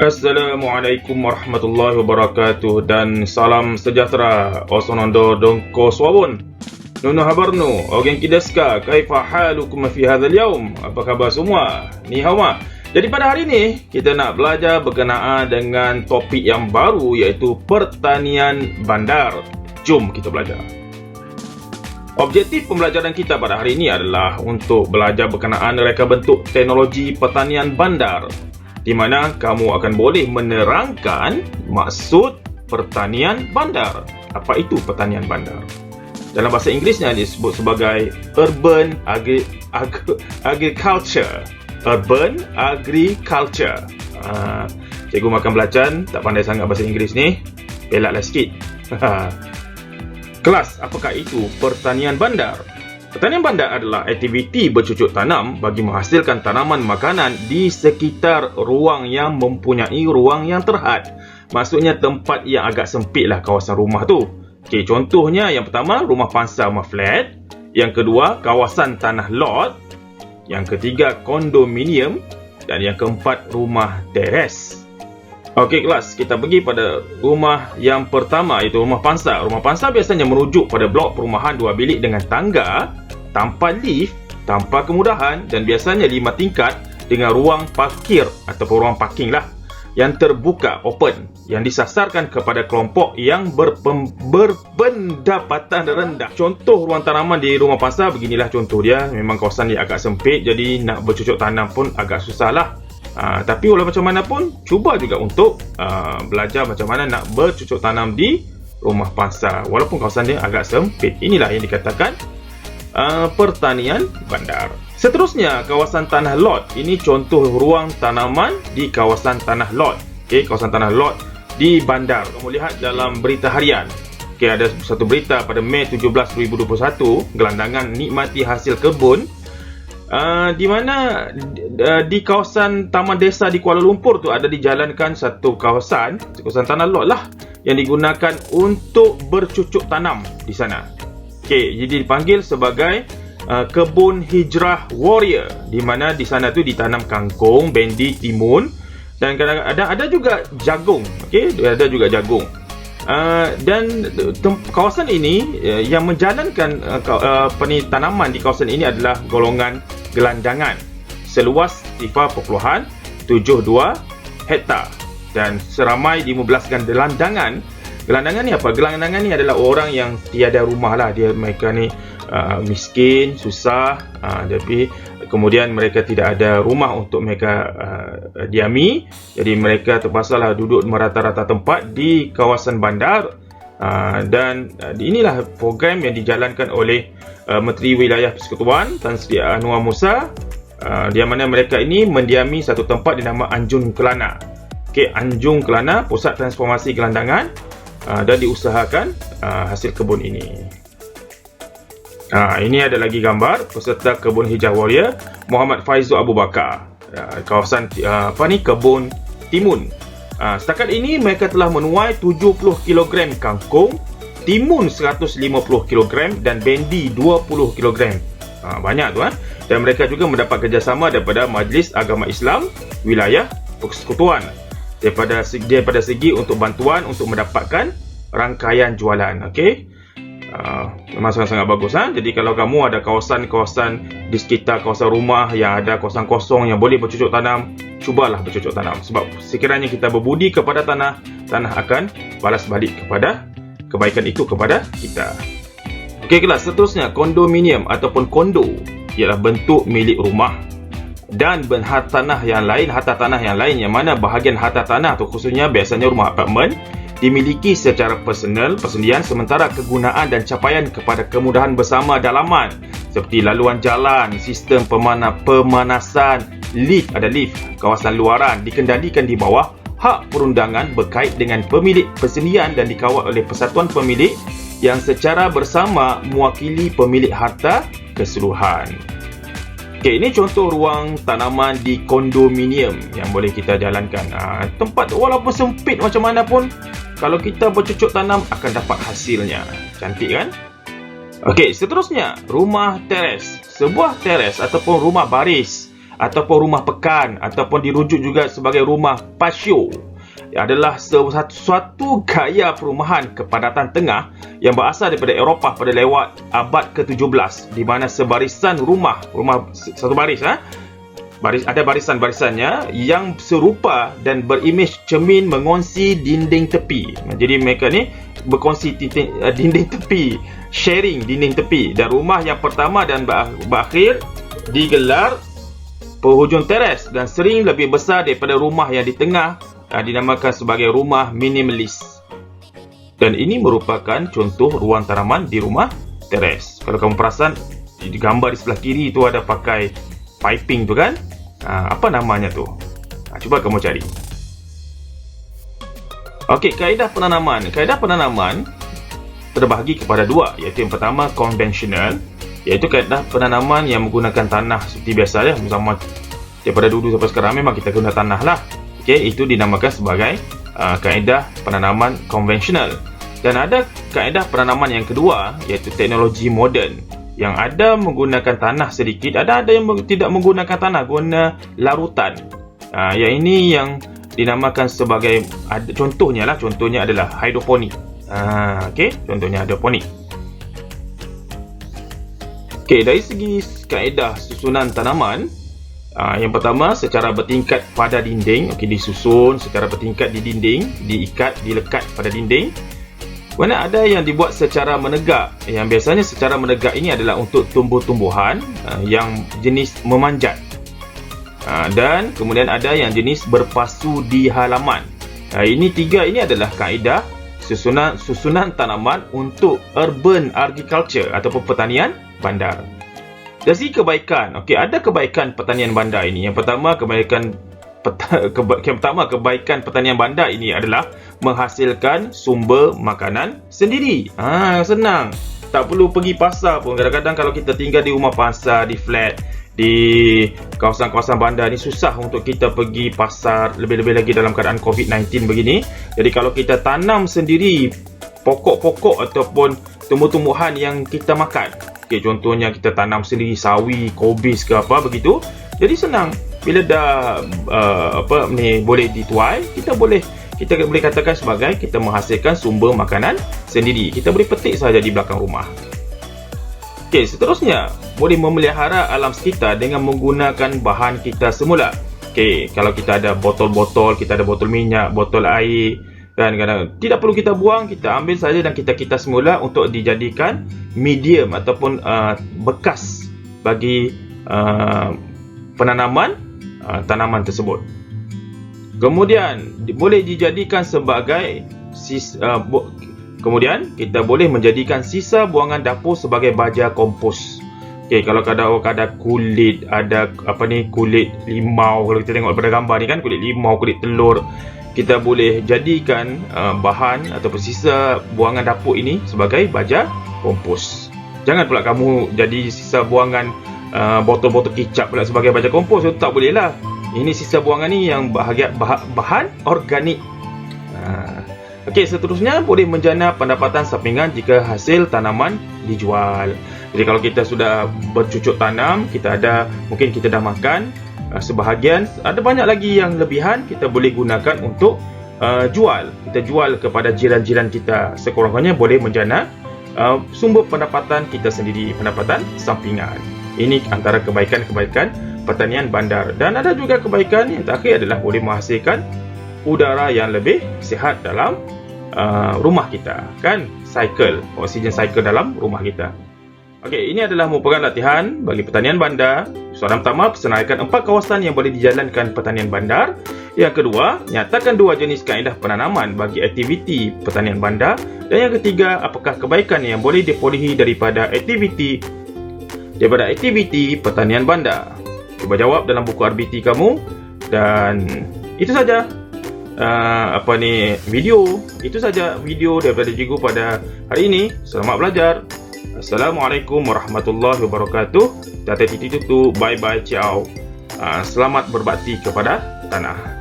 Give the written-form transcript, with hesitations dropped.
Assalamualaikum warahmatullahi wabarakatuh dan salam sejahtera. Osonondo dongko swabun. Nunu habarnu, ogenki desu ka? Kaifa halukum fi hadzal yaum? Apa khabar semua? Ni hao ma. Jadi pada hari ini kita nak belajar berkenaan dengan topik yang baru, iaitu pertanian bandar. Jom kita belajar. Objektif pembelajaran kita pada hari ini adalah untuk belajar berkenaan reka bentuk teknologi pertanian bandar, di mana kamu akan boleh menerangkan maksud pertanian bandar. Apa itu pertanian bandar? Dalam bahasa Inggerisnya disebut sebagai urban agriculture. Urban agriculture. Cikgu makan belacan, tak pandai sangat bahasa Inggeris ni. Pelaklah sikit. Kelas, apakah itu pertanian bandar? Pertanian bandar adalah aktiviti bercucuk tanam bagi menghasilkan tanaman makanan di sekitar ruang yang mempunyai ruang yang terhad. Maksudnya tempat yang agak sempit lah kawasan rumah tu. Okey, contohnya yang pertama, rumah pangsa, rumah flat. Yang kedua, kawasan tanah lot. Yang ketiga, kondominium. Dan yang keempat, rumah teres. Okey kelas, kita pergi pada rumah yang pertama, iaitu rumah pangsa. Rumah pangsa biasanya merujuk pada blok perumahan 2 bilik dengan tangga, tanpa lift, tanpa kemudahan, dan biasanya 5 tingkat dengan ruang parkir ataupun ruang parking lah, yang terbuka, open, yang disasarkan kepada kelompok yang berpendapatan rendah. Contoh ruang tanaman di rumah pangsa beginilah contoh dia. Memang kawasan dia agak sempit, jadi nak bercucuk tanam pun agak susah lah. Tapi walau macam mana pun, cuba juga untuk belajar macam mana nak bercucuk tanam di rumah pangsa walaupun kawasan dia agak sempit. Inilah yang dikatakan pertanian bandar. Seterusnya, kawasan tanah lot. Ini contoh ruang tanaman di kawasan tanah lot. Okey, kawasan tanah lot di bandar. Kamu lihat dalam berita harian. Okey, ada satu berita pada Mei 17, 2021, gelandangan nikmati hasil kebun. Di mana di kawasan Taman Desa di Kuala Lumpur tu ada dijalankan satu kawasan tanah lot lah, yang digunakan untuk bercucuk tanam di sana. Okey, jadi dipanggil sebagai kebun hijrah warrior, di mana di sana tu ditanam kangkung, bendi, timun, dan kadang-kadang ada juga jagung. Okey, ada juga jagung. Dan kawasan ini yang menjalankan tanaman di kawasan ini adalah golongan gelandangan seluas 3.72 hektar dan seramai 15 gelandangan. Gelandangan ni apa? Gelandangan ni adalah orang yang tiada rumah lah. Mereka ni miskin, susah, tapi kemudian mereka tidak ada rumah untuk mereka diami. Jadi mereka terpaksa lah duduk merata-rata tempat di kawasan bandar. Dan inilah program yang dijalankan oleh Menteri Wilayah Persekutuan Tan Sri Anwar Musa, di mana mereka ini mendiami satu tempat dinama Anjung Kelana. Okey, Anjung Kelana, pusat transformasi gelandangan, dan diusahakan hasil kebun ini. Ini ada lagi gambar peserta kebun hijau warrior Muhammad Faizul Abu Bakar, kawasan kebun timun. Setakat ini mereka telah menuai 70 kg kangkung, timun 150 kg dan bendi 20 kg. Banyak tu. Dan mereka juga mendapat kerjasama daripada Majlis Agama Islam Wilayah Persekutuan daripada segi untuk bantuan untuk mendapatkan rangkaian jualan. Okey, memang sangat-sangat bagus. Jadi kalau kamu ada kawasan-kawasan di sekitar kawasan rumah yang ada kawasan kosong yang boleh bercucuk tanam, cubalah bercucuk tanam. Sebab sekiranya kita berbudi kepada tanah, tanah akan balas balik kepada kebaikan itu kepada kita. Okey kelas, seterusnya kondominium ataupun kondo ialah bentuk milik rumah dan harta tanah yang lain, yang mana bahagian harta tanah tu khususnya biasanya rumah apartmen dimiliki secara personal, persendirian, sementara kegunaan dan capaian kepada kemudahan bersama dalaman seperti laluan jalan, sistem pemanasan, lift, kawasan luaran dikendalikan di bawah hak perundangan berkait dengan pemilik persendirian dan dikawal oleh persatuan pemilik yang secara bersama mewakili pemilik harta keseluruhan. Okey, ini contoh ruang tanaman di kondominium yang boleh kita jalankan. Tempat walaupun sempit macam mana pun, kalau kita bercucuk tanam akan dapat hasilnya. Cantik kan? Okey, seterusnya rumah teres. Sebuah teres ataupun rumah baris ataupun rumah pekan ataupun dirujuk juga sebagai rumah pasio adalah suatu gaya perumahan kepadatan tengah yang berasal daripada Eropah pada lewat abad ke-17, di mana sebarisan rumah satu baris ada barisan-barisannya yang serupa dan berimej cermin mengongsi dinding tepi. Jadi mereka ni berkongsi dinding tepi, sharing dinding tepi, dan rumah yang pertama dan berakhir digelar penghujung teres dan sering lebih besar daripada rumah yang di tengah, dinamakan sebagai rumah minimalis. Dan ini merupakan contoh ruang tanaman di rumah teres. Kalau kamu perasan, di gambar di sebelah kiri tu ada pakai piping tu kan? Apa namanya tu? Cuba kamu cari. Okey, kaedah penanaman. Kaedah penanaman terbahagi kepada dua, iaitu yang pertama konvensional, iaitu kaedah penanaman yang menggunakan tanah seperti biasa ya, bersama daripada dulu sampai sekarang memang kita guna tanah lah. Okey, itu dinamakan sebagai kaedah penanaman konvensional. Dan ada kaedah penanaman yang kedua, iaitu teknologi moden, yang ada menggunakan tanah sedikit, ada yang tidak menggunakan tanah, guna larutan. Yang ini yang dinamakan sebagai, contohnya adalah hidroponik. Okey, contohnya hidroponik. Okey, dari segi kaedah susunan tanaman, yang pertama secara bertingkat pada dinding. Okey, disusun secara bertingkat di dinding, dilekat pada dinding. Mana ada yang dibuat secara menegak. Yang biasanya secara menegak ini adalah untuk tumbuh-tumbuhan yang jenis memanjat. Dan kemudian ada yang jenis berpasu di halaman. Ini tiga ini adalah kaedah susunan tanaman untuk urban agriculture ataupun pertanian bandar. Dari segi kebaikan, okey, ada kebaikan pertanian bandar ini. Yang pertama, kebaikan pertanian bandar ini adalah menghasilkan sumber makanan sendiri. Senang. Tak perlu pergi pasar pun. Kadang-kadang kalau kita tinggal di rumah pasar, di flat, di kawasan-kawasan bandar ni, susah untuk kita pergi pasar, lebih-lebih lagi dalam keadaan COVID-19 begini. Jadi kalau kita tanam sendiri pokok-pokok ataupun tumbuh-tumbuhan yang kita makan, okay, contohnya kita tanam sendiri sawi, kobis ke apa begitu, jadi senang. Bila dah boleh dituai, kita boleh katakan sebagai kita menghasilkan sumber makanan sendiri. Kita boleh petik saja di belakang rumah. Okey, seterusnya boleh memelihara alam sekitar dengan menggunakan bahan kita semula. Okey, kalau kita ada botol-botol, kita ada botol minyak, botol air, kan, tidak perlu kita buang, kita ambil saja dan kita semula untuk dijadikan medium ataupun bekas bagi penanaman tanaman tersebut. Kemudian boleh dijadikan sebagai kemudian kita boleh menjadikan sisa buangan dapur sebagai baja kompos. Okey, kalau ada kulit, kulit limau, kalau kita tengok pada gambar ni kan, kulit limau, kulit telur, kita boleh jadikan bahan ataupun sisa buangan dapur ini sebagai baja kompos. Jangan pula kamu jadi sisa buangan botol-botol kicap pula sebagai baja kompos. Itu tak boleh lah. Ini sisa buangan ni yang bahan organik. Okey, seterusnya boleh menjana pendapatan sampingan jika hasil tanaman dijual. Jadi kalau kita sudah bercucuk tanam, mungkin kita dah makan sebahagian, ada banyak lagi yang lebihan, kita boleh gunakan untuk jual. Kita jual kepada jiran-jiran kita. Sekurang-kurangnya boleh menjana sumber pendapatan kita sendiri, pendapatan sampingan. Ini antara kebaikan-kebaikan pertanian bandar. Dan ada juga kebaikan yang terakhir adalah boleh menghasilkan udara yang lebih sihat dalam rumah kita, kan? Oksigen cycle dalam rumah kita. Okey, ini adalah merupakan latihan bagi pertanian bandar. Soalan pertama, senaraikan 4 kawasan yang boleh dijalankan pertanian bandar. Yang kedua, nyatakan 2 jenis kaedah penanaman bagi aktiviti pertanian bandar. Dan yang ketiga, apakah kebaikan yang boleh diperolehi daripada aktiviti pertanian bandar? Cuba jawab dalam buku RBT kamu. Dan itu saja Itu saja video daripada cikgu pada hari ini. Selamat belajar. Assalamualaikum warahmatullahi wabarakatuh. Tata titi tutu. Bye bye. Ciao. Selamat berbakti kepada tanah.